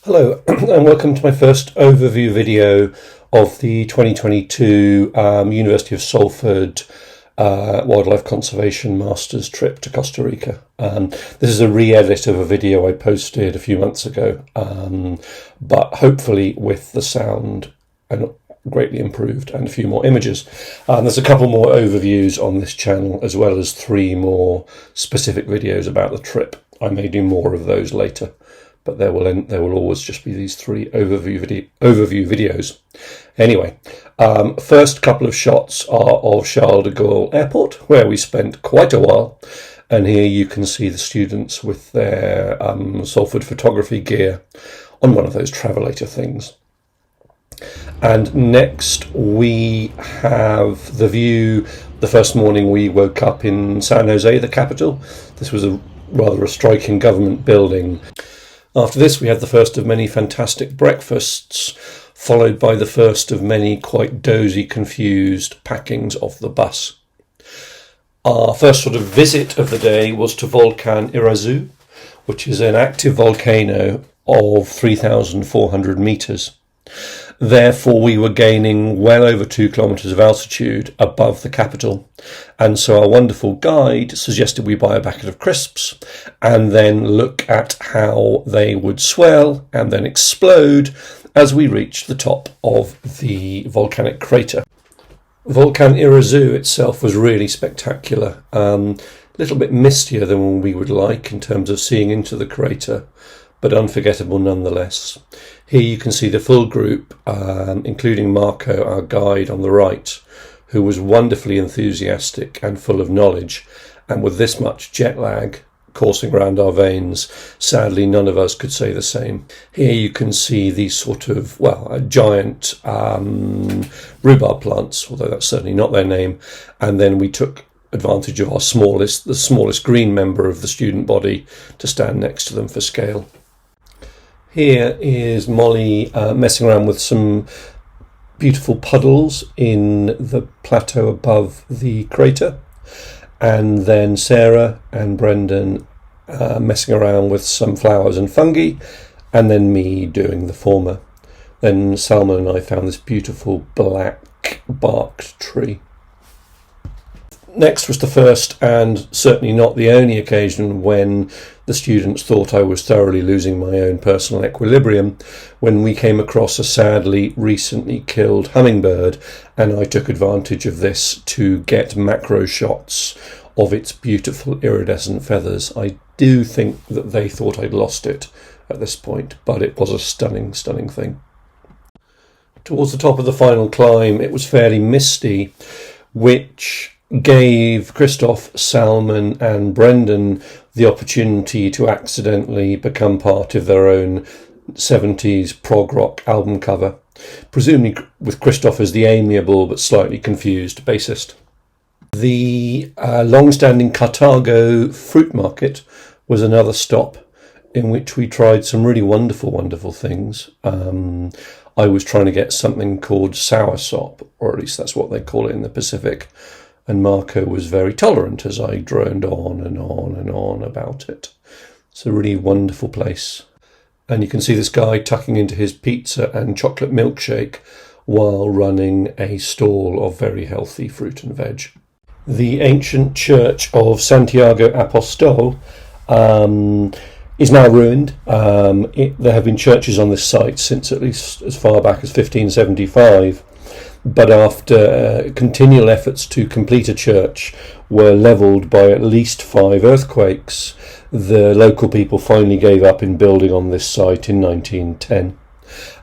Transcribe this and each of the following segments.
Hello and welcome to my first overview video of the 2022 University of Salford Wildlife Conservation Masters trip to Costa Rica. This is a re-edit of a video I posted a few months ago, but hopefully with the sound and greatly improved and a few more images. There's a couple more overviews on this channel as well as 3 more specific videos about the trip. I may do more of those later, but there will always just be these 3 overview videos. Anyway, first couple of shots are of Charles de Gaulle Airport, where we spent quite a while, and here you can see the students with their Salford photography gear on one of those travelator things. And next we have the view the first morning we woke up in San Jose, the capital. This was rather a striking government building. After this, we had the first of many fantastic breakfasts, followed by the first of many quite dozy, confused packings off the bus. Our first sort of visit of the day was to Volcan Irazu, which is an active volcano of 3,400 metres. Therefore, we were gaining well over 2 kilometres of altitude above the capital. And so our wonderful guide suggested we buy a packet of crisps and then look at how they would swell and then explode as we reached the top of the volcanic crater. Volcan Irazu itself was really spectacular. A little bit mistier than we would like in terms of seeing into the crater, but unforgettable nonetheless. Here you can see the full group, including Marco, our guide on the right, who was wonderfully enthusiastic and full of knowledge. And with this much jet lag coursing around our veins, sadly none of us could say the same. Here you can see these sort of, giant rhubarb plants, although that's certainly not their name. And then we took advantage of the smallest green member of the student body to stand next to them for scale. Here is Molly messing around with some beautiful puddles in the plateau above the crater, and then Sarah and Brendan messing around with some flowers and fungi, and then me doing the former. Then Salman and I found this beautiful black barked tree. Next was the first and certainly not the only occasion when the students thought I was thoroughly losing my own personal equilibrium, when we came across a sadly recently killed hummingbird, and I took advantage of this to get macro shots of its beautiful iridescent feathers. I do think that they thought I'd lost it at this point, but it was a stunning, stunning thing. Towards the top of the final climb, it was fairly misty, which gave Christoph, Salman and Brendan the opportunity to accidentally become part of their own 70s prog rock album cover, presumably with Christoph as the amiable but slightly confused bassist. The long-standing Carthago fruit market was another stop in which we tried some really wonderful things. I was trying to get something called soursop, or at least that's what they call it in the Pacific. And Marco was very tolerant as I droned on and on and on about it. It's a really wonderful place. And you can see this guy tucking into his pizza and chocolate milkshake while running a stall of very healthy fruit and veg. The ancient church of Santiago Apostol is now ruined. There have been churches on this site since at least as far back as 1575. But after continual efforts to complete a church were levelled by at least 5 earthquakes, the local people finally gave up in building on this site in 1910.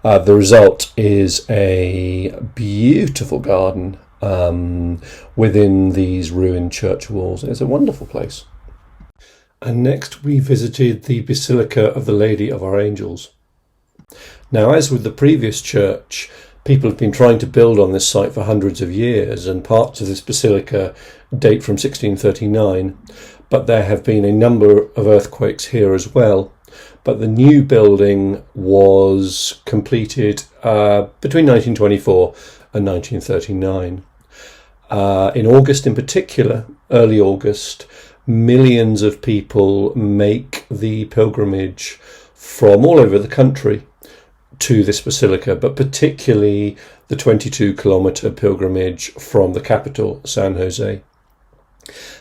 The result is a beautiful garden within these ruined church walls. It's a wonderful place. And next we visited the Basilica of the Lady of Our Angels. Now, as with the previous church, people have been trying to build on this site for hundreds of years, and parts of this basilica date from 1639, but there have been a number of earthquakes here as well. But the new building was completed between 1924 and 1939. In August in particular, early August, millions of people make the pilgrimage from all over the country to this basilica, but particularly the 22-kilometre pilgrimage from the capital, San Jose.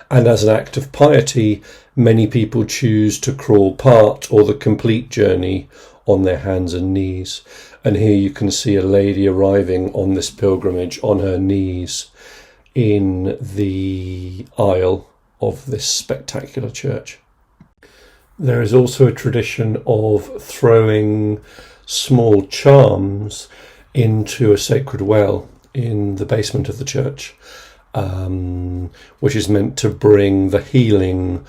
And as an act of piety, many people choose to crawl part or the complete journey on their hands and knees. And here you can see a lady arriving on this pilgrimage on her knees in the aisle of this spectacular church. There is also a tradition of throwing small charms into a sacred well in the basement of the church, which is meant to bring the healing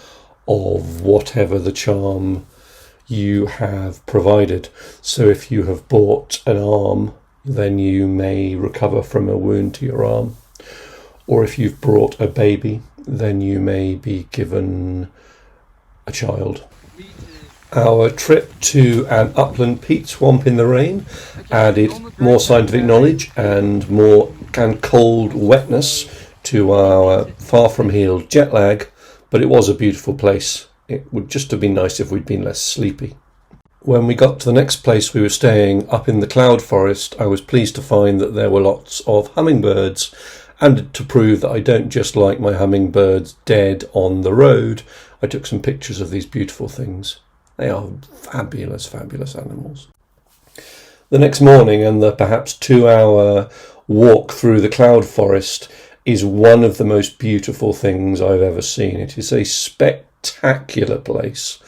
of whatever the charm you have provided. So if you have bought an arm, then you may recover from a wound to your arm. Or if you've brought a baby, then you may be given a child. Our trip to an upland peat swamp in the rain added more scientific knowledge and cold wetness to our far from healed jet lag, but it was a beautiful place. It would just have been nice if we'd been less sleepy. When we got to the next place we were staying, up in the cloud forest, I was pleased to find that there were lots of hummingbirds, and to prove that I don't just like my hummingbirds dead on the road, I took some pictures of these beautiful things. They are fabulous, fabulous animals. The next morning, and the perhaps 2-hour walk through the cloud forest is one of the most beautiful things I've ever seen. It is a spectacular place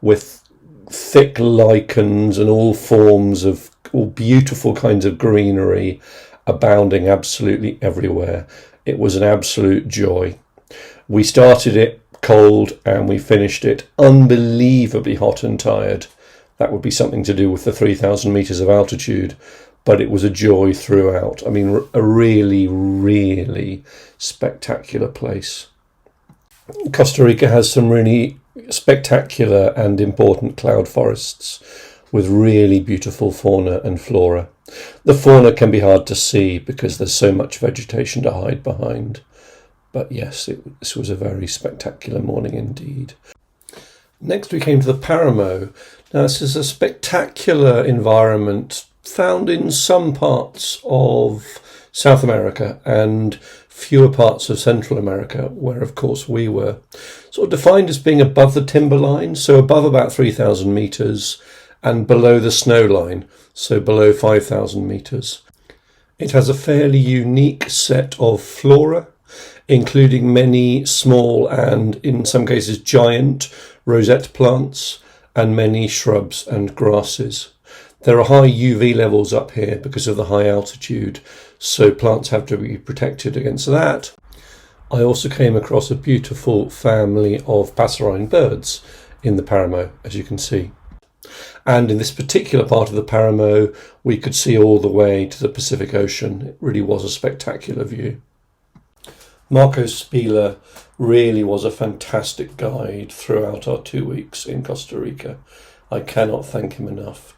with thick lichens and all forms of all beautiful kinds of greenery abounding absolutely everywhere. It was an absolute joy. We started it cold and we finished it unbelievably hot and tired. That would be something to do with the 3,000 meters of altitude, but it was a joy throughout. I mean, a really, really spectacular place. Costa Rica has some really spectacular and important cloud forests with really beautiful fauna and flora. The fauna can be hard to see because there's so much vegetation to hide behind. But yes, this was a very spectacular morning indeed. Next we came to the Paramo. Now this is a spectacular environment found in some parts of South America and fewer parts of Central America, where of course we were. Sort of defined as being above the timberline, so above about 3,000 metres, and below the snow line, so below 5,000 metres. It has a fairly unique set of flora, including many small and in some cases giant rosette plants and many shrubs and grasses. There are high UV levels up here because of the high altitude, so plants have to be protected against that. I also came across a beautiful family of passerine birds in the Paramo, as you can see. And in this particular part of the Paramo, we could see all the way to the Pacific Ocean. It really was a spectacular view. Marco Spieler really was a fantastic guide throughout our 2 weeks in Costa Rica. I cannot thank him enough.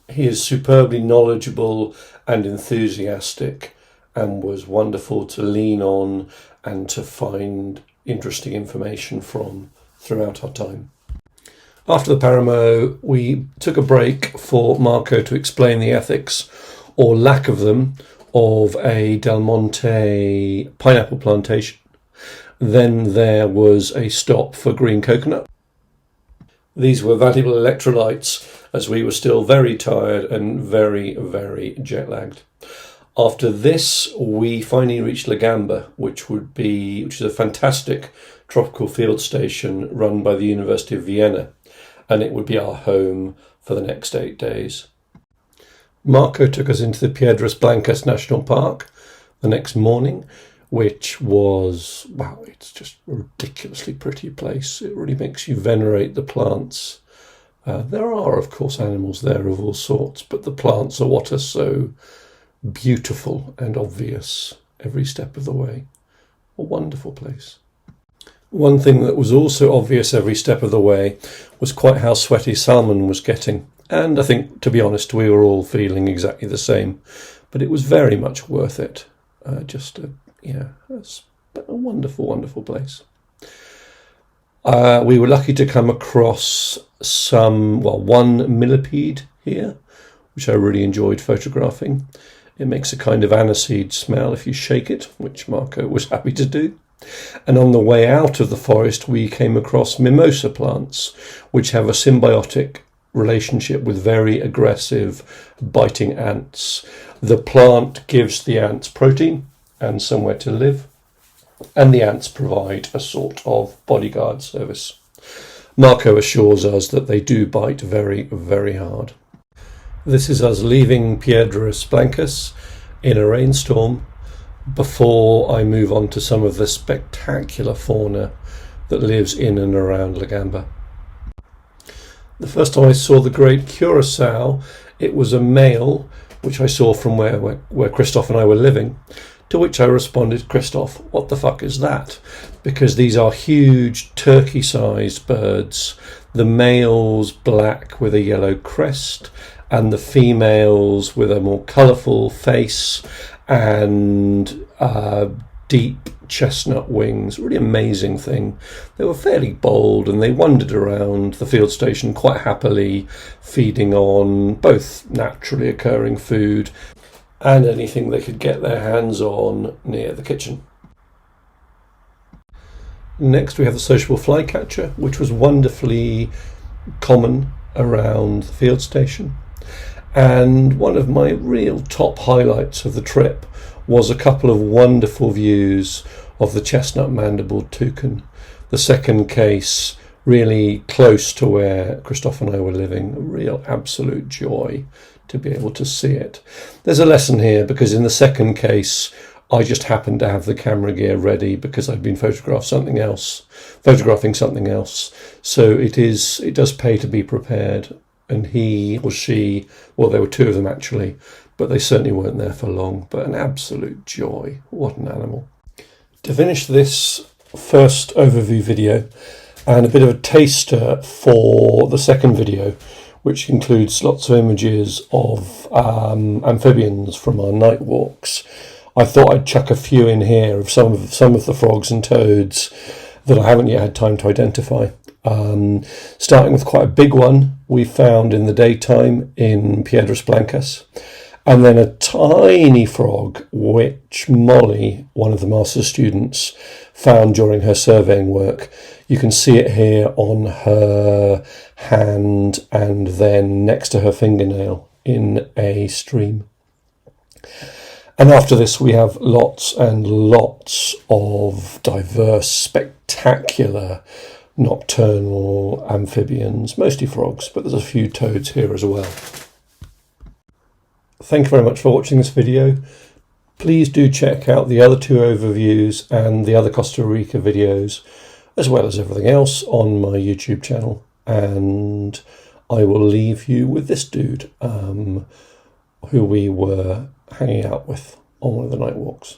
He is superbly knowledgeable and enthusiastic and was wonderful to lean on and to find interesting information from throughout our time. After the Paramo, we took a break for Marco to explain the ethics, or lack of them, of a Del Monte pineapple plantation. Then there was a stop for green coconut. These were valuable electrolytes as we were still very tired and very, very jet-lagged. After this, we finally reached La Gamba, which is a fantastic tropical field station run by the University of Vienna, and it would be our home for the next 8 days. Marco took us into the Piedras Blancas National Park the next morning, which was, wow, it's just a ridiculously pretty place. It really makes you venerate the plants. There are, of course, animals there of all sorts, but the plants are what are so beautiful and obvious every step of the way. A wonderful place. One thing that was also obvious every step of the way was quite how sweaty Salman was getting. And I think, to be honest, we were all feeling exactly the same. But it was very much worth it. It's a wonderful, wonderful place. We were lucky to come across one millipede here, which I really enjoyed photographing. It makes a kind of aniseed smell if you shake it, which Marco was happy to do. And on the way out of the forest, we came across mimosa plants, which have a symbiotic relationship with very aggressive biting ants. The plant gives the ants protein and somewhere to live, and the ants provide a sort of bodyguard service. Marco assures us that they do bite very, very hard. This is us leaving Piedras Blancas in a rainstorm before I move on to some of the spectacular fauna that lives in and around La Gamba. The first time I saw the great curassow, it was a male, which I saw from where Christoph and I were living, to which I responded, Christoph, what the fuck is that? Because these are huge turkey-sized birds, the males black with a yellow crest, and the females with a more colourful face and deep chestnut wings. Really amazing thing. They were fairly bold and they wandered around the field station quite happily, feeding on both naturally occurring food and anything they could get their hands on near the kitchen. Next we have the sociable flycatcher, which was wonderfully common around the field station. And one of my real top highlights of the trip was a couple of wonderful views of the chestnut mandibled toucan. The second case really close to where Christoph and I were living. A real absolute joy to be able to see it. There's a lesson here because in the second case I just happened to have the camera gear ready because I'd been photographing something else. So it does pay to be prepared. And he or she, well, there were two of them actually, but they certainly weren't there for long. But an absolute joy. What an animal. To finish this first overview video and a bit of a taster for the second video, which includes lots of images of amphibians from our night walks, I thought I'd chuck a few in here of some of the frogs and toads that I haven't yet had time to identify. Starting with quite a big one we found in the daytime in Piedras Blancas, and then a tiny frog which Molly, one of the master's students, found during her surveying work. You can see it here on her hand and then next to her fingernail in a stream. And after this we have lots and lots of diverse, spectacular nocturnal amphibians, mostly frogs, but there's a few toads here as well. Thank you very much for watching this video. Please do check out the other two overviews and the other Costa Rica videos, as well as everything else on my YouTube channel. And I will leave you with this dude, who we were hanging out with on one of the night walks.